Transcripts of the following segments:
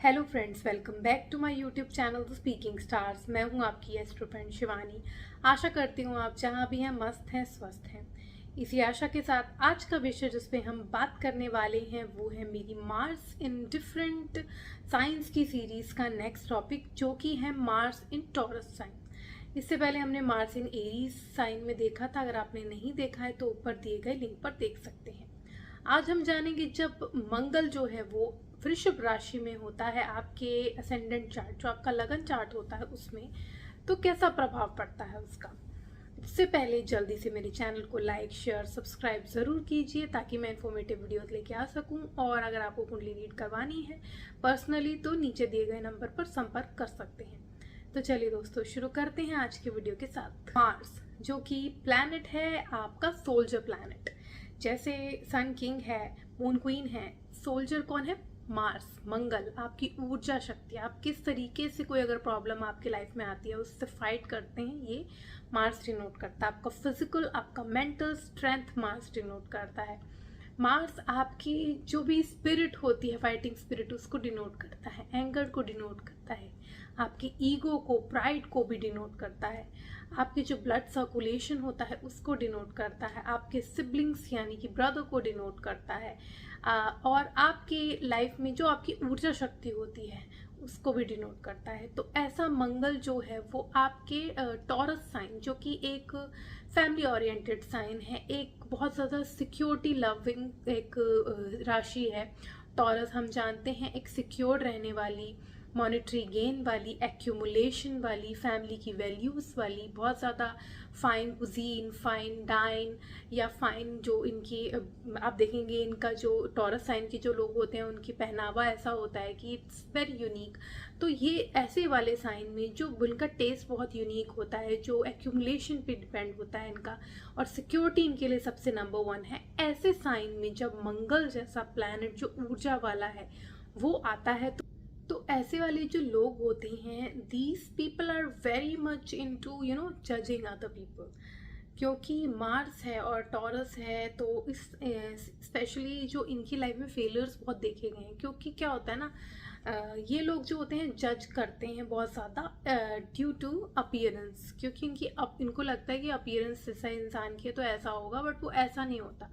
Hello friends, welcome back to my YouTube channel the speaking stars. मैं हूं आपकी astro friend Shivani. आशा करती हूं आप जहां भी हैं मस्त हैं, स्वस्थ हैं। इसी आशा के साथ आज का विषय जिस पे हम बात करने वाले हैं वो है मेरी मार्स इन डिफरेंट साइंस की सीरीज़ का नेक्स्ट टॉपिक, जो कि है मार्स इन टॉरस साइन। इससे पहले हमने मार्स इन एरीज साइन में देखा था। अगर आपने नहीं देखा है तो ऊपर दिए गए लिंक पर देख सकते हैं। आज हम जानेंगे जब मंगल जो है वो वृषभ राशि में होता है, आपके असेंडेंट चार्ट जो आपका लगन चार्ट होता है उसमें, तो कैसा प्रभाव पड़ता है उसका। इससे पहले जल्दी से मेरे चैनल को लाइक, शेयर, सब्सक्राइब ज़रूर कीजिए ताकि मैं इन्फॉर्मेटिव वीडियोस लेके आ सकूं। और अगर आपको कुंडली रीड करवानी है पर्सनली तो नीचे दिए गए नंबर पर संपर्क कर सकते हैं। तो चलिए दोस्तों, शुरू करते हैं आज के वीडियो के साथ। मार्स जो कि प्लैनेट है आपका सोल्जर प्लैनेट। जैसे सन किंग है, मून क्वीन है, सोल्जर कौन है? मार्स, मंगल। आपकी ऊर्जा शक्ति, आप किस तरीके से कोई अगर प्रॉब्लम आपकी लाइफ में आती है उससे फाइट करते हैं, ये मार्स डिनोट करता है। आपका फिजिकल, आपका मेंटल स्ट्रेंथ मार्स डिनोट करता है। मार्स आपकी जो भी स्पिरिट होती है, फाइटिंग स्पिरिट, उसको डिनोट करता है। एंगर को डिनोट करता है। आपकी ईगो को, प्राइड को भी डिनोट करता है। आपके जो ब्लड सर्कुलेशन होता है उसको डिनोट करता है। आपके सिबलिंग्स यानी कि ब्रदर को डिनोट करता है। और आपकी लाइफ में जो आपकी ऊर्जा शक्ति होती है उसको भी डिनोट करता है। तो ऐसा मंगल जो है वो आपके टॉरस साइन, जो कि एक फैमिली ओरिएंटेड साइन है, एक बहुत ज़्यादा सिक्योरिटी लविंग एक राशि है। टॉरस हम जानते हैं एक सिक्योर रहने वाली, मॉनेटरी गेन वाली, एक्यूमुलेशन वाली, फैमिली की वैल्यूज़ वाली, बहुत ज़्यादा फाइन कुजीन, फाइन डाइन या फाइन जो इनकी आप देखेंगे इनका जो टॉरस साइन के जो लोग होते हैं उनकी पहनावा ऐसा होता है कि इट्स वेरी यूनिक। तो ये ऐसे वाले साइन में जो उनका टेस्ट बहुत यूनिक होता है, जो एक्यूमुलेशन पे डिपेंड होता है इनका, और सिक्योरिटी इनके लिए सबसे नंबर वन है। ऐसे साइन में जब मंगल जैसा प्लैनेट जो ऊर्जा वाला है वो आता है तो ऐसे वाले जो लोग होते हैं, these people are very much into judging other people. क्योंकि मार्स है और टॉरस है तो इस स्पेशली जो इनकी लाइफ में फेलियर्स बहुत देखे गए हैं। क्योंकि क्या होता है ना, ये लोग जो होते हैं जज करते हैं बहुत ज़्यादा ड्यू टू अपीयरेंस। क्योंकि इनको लगता है कि अपीयरेंस जैसा इंसान की है तो ऐसा होगा, बट वो ऐसा नहीं होता।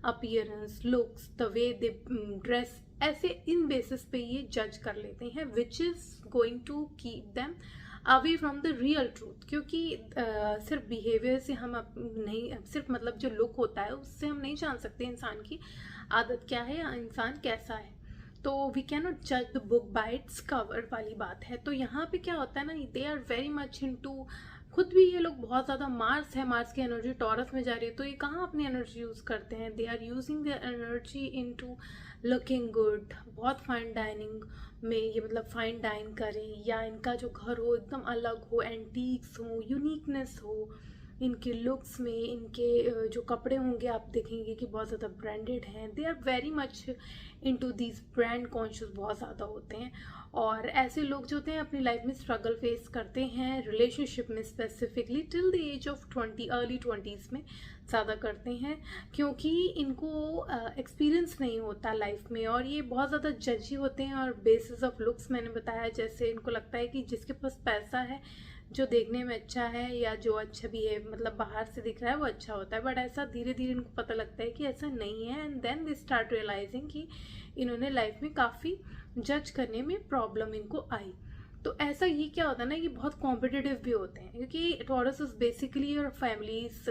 Appearance, looks, the way they dress, ऐसे इन बेसिस पे ये जज कर लेते हैं, which is going to keep them away from the real truth. क्योंकि सिर्फ बिहेवियर से हम नहीं, सिर्फ मतलब जो लुक होता है उससे हम नहीं जान सकते इंसान की आदत क्या है या इंसान कैसा है। तो वी कैन नॉट जज the book by its cover वाली बात है। तो यहाँ पे क्या होता है ना, they are very much into, खुद भी ये लोग बहुत ज़्यादा, मार्स है, मार्स की एनर्जी टॉरस में जा रही है तो ये कहाँ अपनी एनर्जी यूज़ करते हैं, they are using their energy into looking good, बहुत फाइन डाइनिंग में, ये मतलब फाइन डाइन करें, या इनका जो घर हो एकदम अलग हो, एंटीक्स हो, यूनिकनेस हो इनके लुक्स में। इनके जो कपड़े होंगे आप देखेंगे कि बहुत ज़्यादा ब्रांडेड हैं। They are very much into these brand conscious बहुत ज़्यादा होते हैं। और ऐसे लोग जो होते हैं अपनी लाइफ में स्ट्रगल फेस करते हैं, रिलेशनशिप में specifically till the age of 20, early 20s में ज़्यादा करते हैं। क्योंकि इनको एक्सपीरियंस नहीं होता लाइफ में और ये बहुत ज़्यादा जजी होते हैं। और बेसिस ऑफ लुक्स मैंने बताया, जैसे इनको लगता है कि जिसके पास पैसा है, जो देखने में अच्छा है या जो अच्छा भी है, मतलब बाहर से दिख रहा है वो अच्छा होता है, बट ऐसा धीरे धीरे इनको पता लगता है कि ऐसा नहीं है। And then they start realising कि इन्होंने लाइफ में काफ़ी जज करने में प्रॉब्लम इनको आई। तो ऐसा ये क्या होता है ना, ये बहुत कॉम्पिटिटिव भी होते हैं। क्योंकि टॉरस इज बेसिकली और फैमिलीज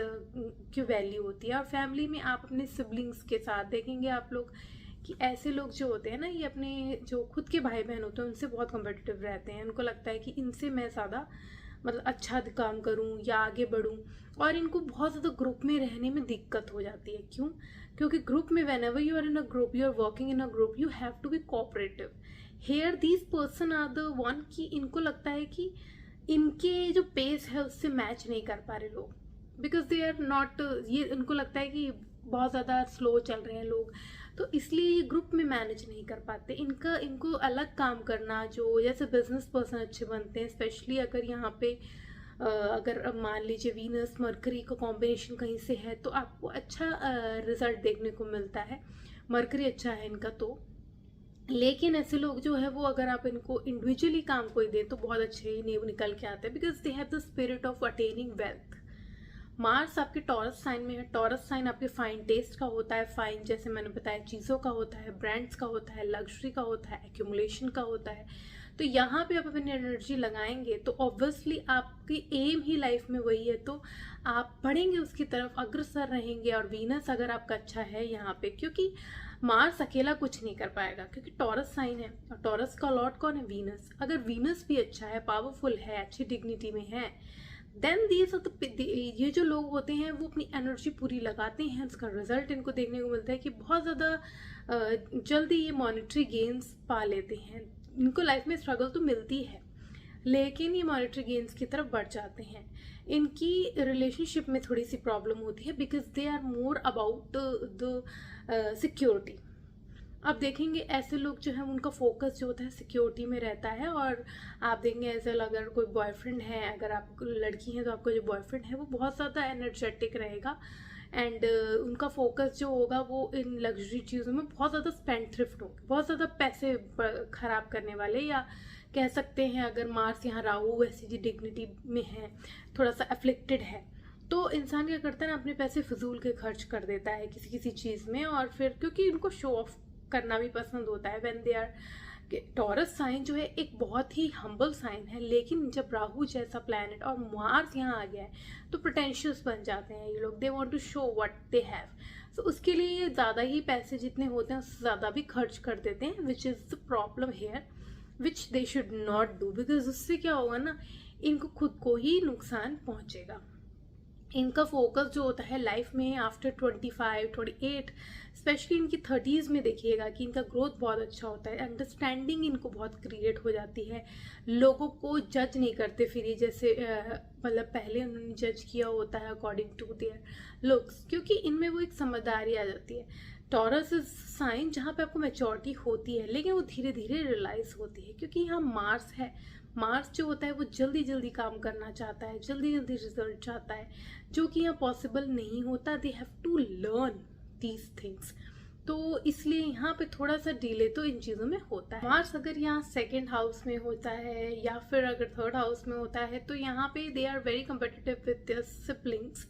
की वैल्यू होती है। और फैमिली में आप अपने सिबलिंग्स के साथ देखेंगे आप लोग कि ऐसे लोग जो होते हैं ना, ये अपने जो खुद के भाई बहन होते हैं उनसे बहुत कॉम्पिटिटिव रहते हैं। उनको लगता है कि इनसे मैं ज़्यादा मतलब अच्छा काम करूं या आगे बढ़ूं। और इनको बहुत ज़्यादा ग्रुप में रहने में दिक्कत हो जाती है। क्यों? क्योंकि ग्रुप में, whenever you are in a group, you are working in a group, you have to be cooperative. Here these person are the one कि इनको लगता है कि इनके जो पेस है उससे मैच नहीं कर पा रहे लोग, बिकॉज दे आर नॉट, ये इनको लगता है कि बहुत ज़्यादा स्लो चल रहे हैं लोग, तो इसलिए ये ग्रुप में मैनेज नहीं कर पाते। इनको अलग काम करना, जो जैसे बिजनेस पर्सन अच्छे बनते हैं, स्पेशली अगर यहाँ पे अगर मान लीजिए वीनस मरकरी का कॉम्बिनेशन कहीं से है तो आपको अच्छा रिजल्ट देखने को मिलता है। मरकरी अच्छा है इनका तो लेकिन ऐसे लोग जो है वो अगर आप इनको इंडिविजुअली काम कोई दे तो बहुत अच्छे ही निकल के आते हैं, because they have the spirit of attaining wealth. Mars आपके टॉरस साइन में है। टॉरस साइन आपके फाइन टेस्ट का होता है। फाइन जैसे मैंने बताया चीज़ों का होता है, ब्रांड्स का होता है, लग्जरी का होता है, एक्यूमुलेशन का होता है। तो यहाँ पे आप अपनी एनर्जी लगाएंगे तो ऑब्वियसली आपकी एम ही लाइफ में वही है, तो आप बढ़ेंगे उसकी तरफ, अग्रसर रहेंगे। और वीनस अगर आपका अच्छा है यहाँ पे, क्योंकि मार्स अकेला कुछ नहीं कर पाएगा, क्योंकि टॉरस साइन है और टॉरस का लॉर्ड कौन है? वीनस। अगर वीनस भी अच्छा है, पावरफुल है, अच्छी डिग्निटी में है, देन दीज आर द, ये जो लोग होते हैं वो अपनी एनर्जी पूरी लगाते हैं। उसका रिजल्ट इनको देखने को मिलता है कि बहुत ज़्यादा जल्दी ये मॉनेटरी गेन्स पा लेते हैं। इनको लाइफ में स्ट्रगल तो मिलती है, लेकिन ये मॉनेटरी गेन्स की तरफ बढ़ जाते हैं। इनकी रिलेशनशिप में थोड़ी सी प्रॉब्लम होती है, because they are more about the security. अब देखेंगे ऐसे लोग जो है उनका फोकस जो होता है सिक्योरिटी में रहता है। और आप देखेंगे ऐसे अगर कोई बॉयफ्रेंड है, अगर आप लड़की हैं तो आपका जो बॉयफ्रेंड है वो बहुत ज़्यादा एनर्जेटिक रहेगा, एंड उनका फोकस जो होगा वो इन लग्जरी चीज़ों में बहुत ज़्यादा स्पेंड थ्रिफ्ट होंगे, बहुत ज़्यादा पैसे खराब करने वाले। या कह सकते हैं अगर मार्स यहाँ राहु ऐसी डिग्निटी में है, थोड़ा सा अफ्लिक्टेड है, तो इंसान क्या करता है ना, अपने पैसे फिजूल के खर्च कर देता है किसी किसी चीज़ में। और फिर क्योंकि इनको शो ऑफ करना भी पसंद होता है when they are. Taurus sign जो है एक बहुत ही हम्बल साइन है, लेकिन जब राहु जैसा प्लैनेट और मार्स यहाँ आ गया है तो पोटेंशियल्स बन जाते हैं ये लोग। They want to show what they have, so उसके लिए ये ज़्यादा ही पैसे जितने होते हैं उससे ज़्यादा भी खर्च कर देते हैं, which is the problem here, which they should not do. Because उससे क्या होगा ना, इनको खुद को ही नुकसान पहुँचेगा। इनका फोकस जो होता है लाइफ में आफ्टर 25, 28, स्पेशली इनकी 30s में देखिएगा कि इनका ग्रोथ बहुत अच्छा होता है। अंडरस्टैंडिंग इनको बहुत क्रिएट हो जाती है, लोगों को जज नहीं करते फिर ये जैसे मतलब पहले उन्होंने जज किया होता है अकॉर्डिंग टू देयर लुक्स, क्योंकि इनमें वो एक समझदारी आ जाती है। टॉरस इज साइन जहाँ पे आपको मैच्योरिटी होती है, लेकिन वो धीरे धीरे रियलाइज होती है, क्योंकि यहाँ मार्स है। मार्स जो होता है वो जल्दी जल्दी काम करना चाहता है, जल्दी जल्दी रिजल्ट चाहता है, जो कि यहाँ पॉसिबल नहीं होता। They have to learn these things, तो इसलिए यहाँ पे थोड़ा सा डिले तो इन चीज़ों में होता है। मार्स अगर यहाँ सेकेंड हाउस में होता है या फिर अगर थर्ड हाउस में होता है तो यहाँ पे they are very competitive with their siblings.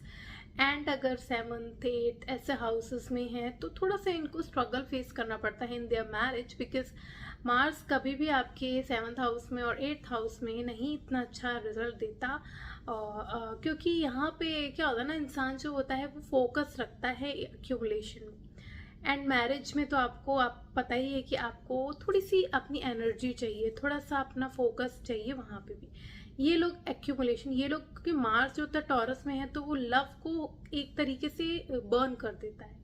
And अगर 7th 8th ऐसे हाउसेस में है तो थोड़ा सा इनको स्ट्रगल फेस करना पड़ता है in their marriage, because Mars कभी भी आपके 7th हाउस में और 8th हाउस में नहीं इतना अच्छा रिजल्ट देता। क्योंकि यहाँ पे क्या होता है ना, इंसान जो होता है वो फोकस रखता है एक्यूमुलेशन में। एंड मैरिज में तो आपको आप पता ही है कि आपको थोड़ी सी अपनी एनर्जी चाहिए, थोड़ा सा अपना फोकस चाहिए वहाँ पे भी। ये लोग एक्यूमुलेशन, ये लोग क्योंकि मार्स जो होता है टॉरस में है तो वो लव को एक तरीके से बर्न कर देता है।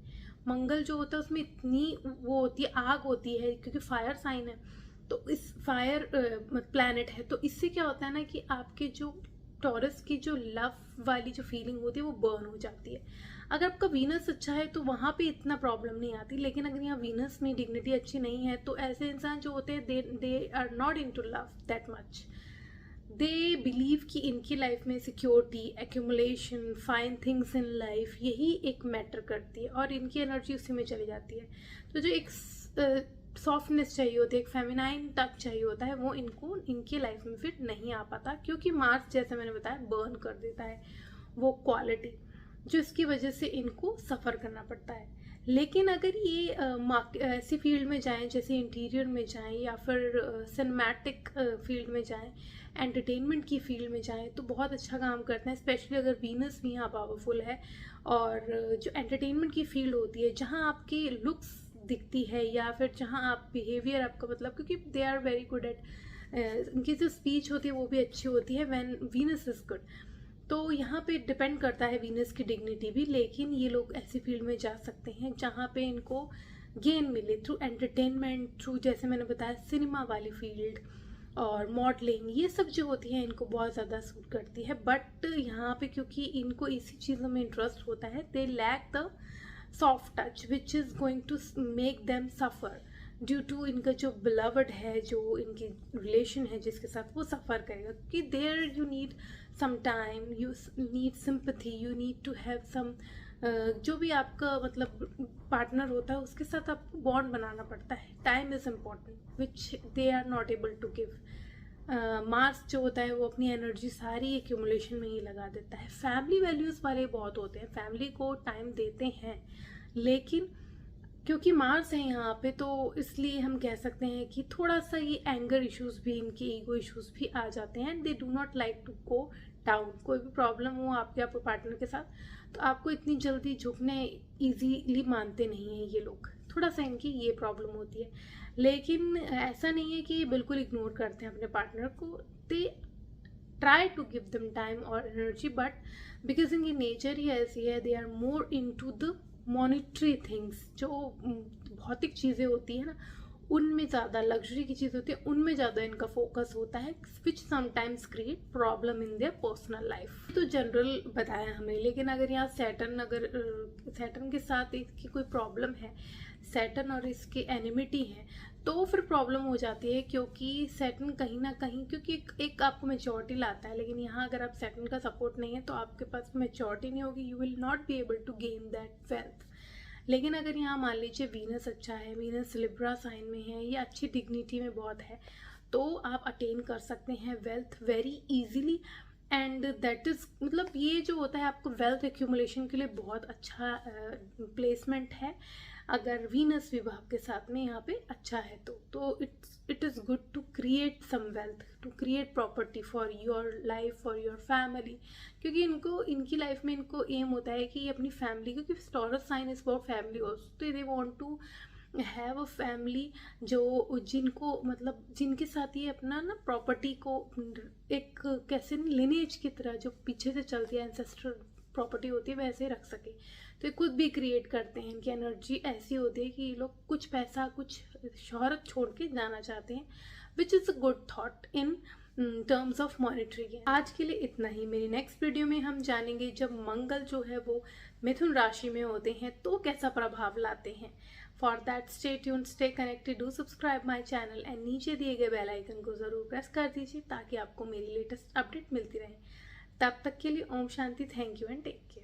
मंगल जो होता है उसमें इतनी वो होती है, आग होती है, क्योंकि फायर साइन है तो इस फायर प्लैनेट है, तो इससे क्या होता है ना कि आपके जो टॉरस की जो लव वाली जो फीलिंग होती है वो बर्न हो जाती है। अगर आपका वीनस अच्छा है तो वहाँ पे इतना प्रॉब्लम नहीं आती, लेकिन अगर यहाँ वीनस में डिग्निटी अच्छी नहीं है तो ऐसे इंसान जो होते हैं they are not into love that much. They believe कि इनकी लाइफ में security, accumulation, fine things in life यही एक मैटर करती है और इनकी एनर्जी उसी में चली जाती है। तो जो एक सॉफ्टनेस चाहिए होती है, एक फेमिनाइन टच चाहिए होता है, वो इनको इनकी लाइफ में फिर नहीं आ पाता, क्योंकि मार्स जैसे मैंने बताया बर्न कर देता है वो क्वालिटी, जो इसकी वजह से इनको सफ़र करना पड़ता है। लेकिन अगर ये ऐसी फील्ड में जाएं जैसे इंटीरियर में जाएं या फिर सिनेमैटिक फील्ड में जाएं, एंटरटेनमेंट की फील्ड में जाएं तो बहुत अच्छा काम करते हैं, स्पेशली अगर वीनस भी यहाँ पावरफुल है। और जो एंटरटेनमेंट की फील्ड होती है जहाँ आपकी लुक्स दिखती है या फिर जहाँ आप बिहेवियर आपका मतलब, क्योंकि they are very good at, उनकी जो स्पीच होती है वो भी अच्छी होती है व्हेन वीनस इज गुड। तो यहाँ पे डिपेंड करता है वीनस की डिग्निटी भी, लेकिन ये लोग ऐसी फील्ड में जा सकते हैं जहाँ पे इनको गेन मिले थ्रू एंटरटेनमेंट, थ्रू जैसे मैंने बताया सिनेमा वाली फील्ड और मॉडलिंग, ये सब जो होती है इनको बहुत ज़्यादा सूट करती है। बट यहाँ पे क्योंकि इनको इसी चीज़ों में इंटरेस्ट होता है, they lack the soft touch which is going to make them suffer due to इनका जो बिलवड है, जो इनकी रिलेशन है जिसके साथ, वो सफ़र करेगा। क्योंकि there you need some time, you need sympathy, you need to have some जो भी आपका मतलब पार्टनर होता है उसके साथ आपको बॉन्ड बनाना पड़ता है. Time is important which they are not able to give. Mars जो होता है वो अपनी एनर्जी सारी एक्यूमुलेशन में ही लगा देता है. फैमिली वैल्यूज़ वाले बहुत होते हैं, फैमिली को टाइम देते हैं, लेकिन क्योंकि मार्स है यहाँ पे तो इसलिए हम कह सकते हैं कि थोड़ा सा ये एंगर इश्यूज भी, इनके ईगो इश्यूज भी आ जाते हैं. And they do not like to go down. कोई भी प्रॉब्लम हो आपके पार्टनर के साथ तो आपको इतनी जल्दी झुकने ईजीली मानते नहीं हैं ये लोग. थोड़ा सा इनकी ये प्रॉब्लम होती है, लेकिन ऐसा नहीं है कि ये बिल्कुल इग्नोर करते हैं अपने पार्टनर को. They try to give them time और एनर्जी, बट बिकॉज इनकी नेचर ही ऐसी है, they are more into the monetary things. जो भौतिक चीज़ें होती है ना, उनमें ज़्यादा, लग्जरी की चीज़ होती है उनमें ज़्यादा इनका फोकस होता है, which sometimes create problem in their personal life. तो जनरल बताया हमें, लेकिन अगर यहाँ सैटर्न के साथ इसकी कोई प्रॉब्लम है, सैटर्न और इसके एनिमिटी है, तो फिर प्रॉब्लम हो जाती है. क्योंकि सैटर्न कहीं ना कहीं, क्योंकि एक आपको मेच्योरिटी लाता है, लेकिन यहाँ अगर आप सैटर्न का सपोर्ट नहीं है तो आपके पास मेच्योरिटी नहीं होगी. You will not be able to gain that wealth. लेकिन अगर यहाँ मान लीजिए वीनस अच्छा है, वीनस लिब्रा साइन में है या अच्छी डिग्निटी में बहुत है, तो आप अटेन कर सकते हैं wealth very easily. And that is मतलब ये जो होता है आपको वेल्थ एक्यूमुलेशन के लिए बहुत अच्छा प्लेसमेंट है अगर वीनस विभाग के साथ में यहाँ पे अच्छा है. तो it is good to create some wealth, to create property for your life, for your family. क्योंकि इनकी लाइफ में इनको एम होता है कि अपनी फैमिली, क्योंकि Taurus sign is for family also, तो they want to have a family जो जिनको मतलब जिनके साथ ये अपना ना प्रॉपर्टी को एक कैसे लिनेज की तरह जो पीछे से चलती है, एंसेस्ट्रल प्रॉपर्टी होती है, वैसे रख सके. तो ये खुद भी क्रिएट करते हैं. इनकी एनर्जी ऐसी होती है कि ये लोग कुछ पैसा, कुछ शोहरत छोड़ के जाना चाहते हैं, which is a good thought in terms of monetary. आज के लिए इतना ही. मेरी नेक्स्ट वीडियो में हम जानेंगे जब मंगल जो है वो मिथुन राशि में होते हैं तो कैसा प्रभाव लाते हैं. For that stay tuned, stay connected, do subscribe my channel and नीचे दिए गए बेल आइकन को ज़रूर प्रेस कर दीजिए ताकि आपको मेरी लेटेस्ट अपडेट मिलती रहे. तब तक के लिए Om Shanti. Thank you and take care.